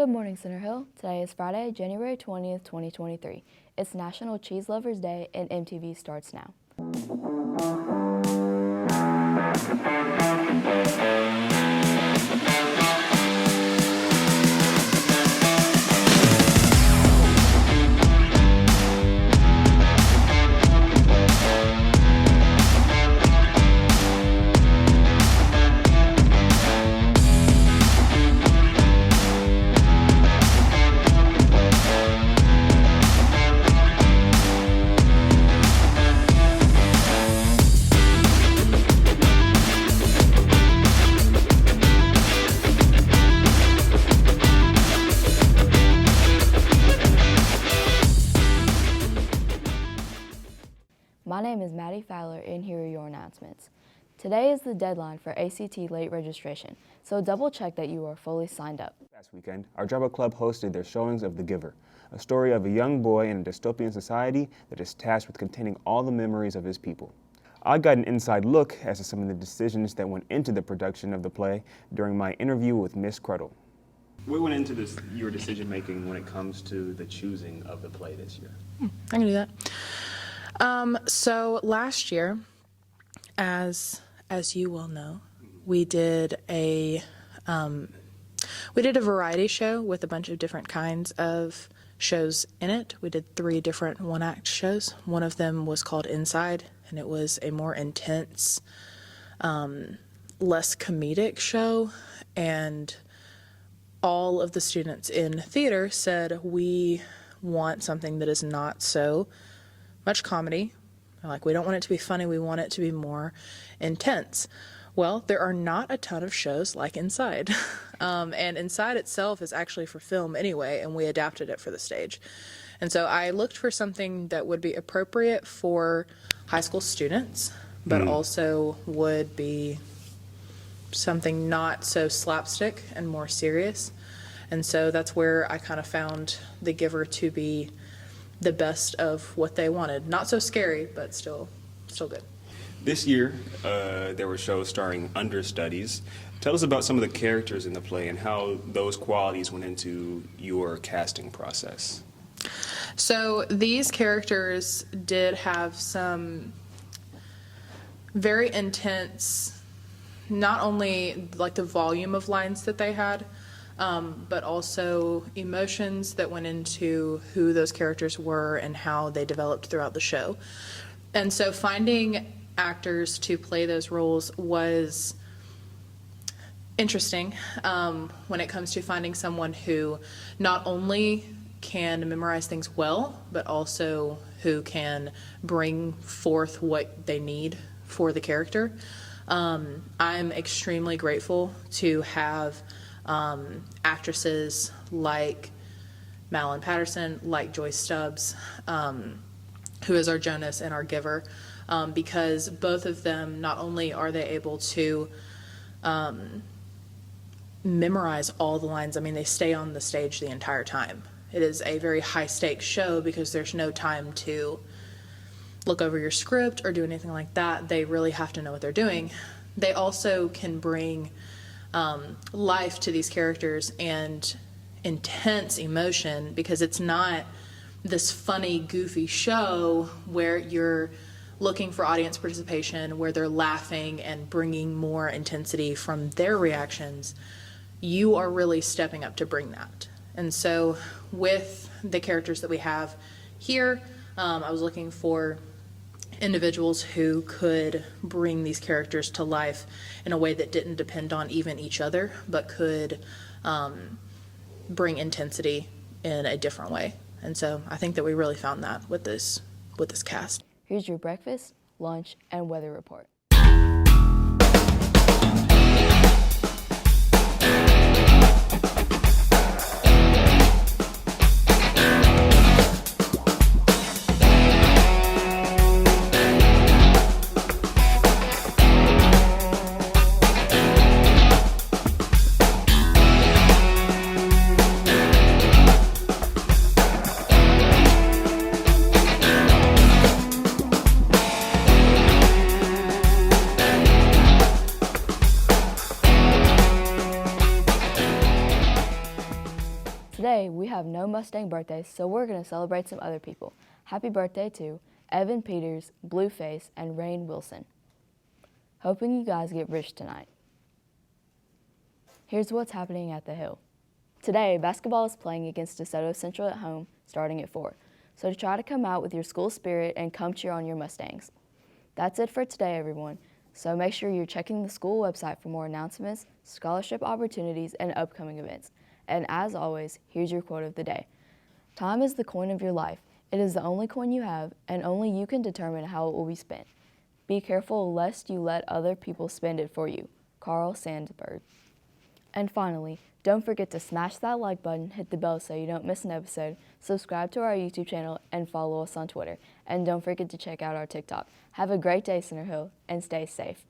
Good morning, Center Hill. Today is Friday, January 20th, 2023. It's National Cheese Lovers Day, and MTV starts now. My name is Maddie Fowler, and here are your announcements. Today is the deadline for ACT late registration, so double check that you are fully signed up. Last weekend, our drama club hosted their showings of The Giver, a story of a young boy in a dystopian society that is tasked with containing all the memories of his people. I got an inside look as to some of the decisions that went into the production of the play during my interview with Miss Cruddle. What went into your decision making when it comes to the choosing of the play this year? I can do that. So last year, as you well know, we did a variety show with a bunch of different kinds of shows in it. We did 3 different one-act shows. One of them was called Inside, and it was a more intense, less comedic show, and all of the students in theater said, we want something that is not so much comedy. Like, we don't want it to be funny, we want it to be more intense. Well, there are not a ton of shows like Inside. And Inside itself is actually for film anyway, and we adapted it for the stage. And so I looked for something that would be appropriate for high school students, but also would be something not so slapstick and more serious. And so that's where I kind of found The Giver to be the best of what they wanted. Not so scary, but still good. This year, there were shows starring understudies. Tell us about some of the characters in the play and how those qualities went into your casting process. So these characters did have some very intense, not only like the volume of lines that they had, but also emotions that went into who those characters were and how they developed throughout the show. And so finding actors to play those roles was interesting when it comes to finding someone who not only can memorize things well, but also who can bring forth what they need for the character. I'm extremely grateful to have actresses like Madeline Patterson, like Joyce Stubbs, who is our Jonas and our Giver, because both of them, not only are they able to memorize all the lines, I mean, they stay on the stage the entire time. It is a very high-stakes show because there's no time to look over your script or do anything like that. They really have to know what they're doing. They also can bring life to these characters and intense emotion, because it's not this funny, goofy show where you're looking for audience participation, where they're laughing and bringing more intensity from their reactions. You are really stepping up to bring that. And so with the characters that we have here, I was looking for individuals who could bring these characters to life in a way that didn't depend on even each other, but could bring intensity in a different way. And so I think that we really found that with this cast. Here's your breakfast, lunch, and weather report. Today, we have no Mustang birthdays, so we're going to celebrate some other people. Happy birthday to Evan Peters, Blueface, and Rain Wilson. Hoping you guys get rich tonight. Here's what's happening at the Hill. Today, basketball is playing against DeSoto Central at home, starting at 4. So try to come out with your school spirit and come cheer on your Mustangs. That's it for today, everyone. So make sure you're checking the school website for more announcements, scholarship opportunities, and upcoming events. And as always, here's your quote of the day. Time is the coin of your life. It is the only coin you have, and only you can determine how it will be spent. Be careful lest you let other people spend it for you. Carl Sandburg. And finally, don't forget to smash that like button, hit the bell so you don't miss an episode, subscribe to our YouTube channel, and follow us on Twitter. And don't forget to check out our TikTok. Have a great day, Center Hill, and stay safe.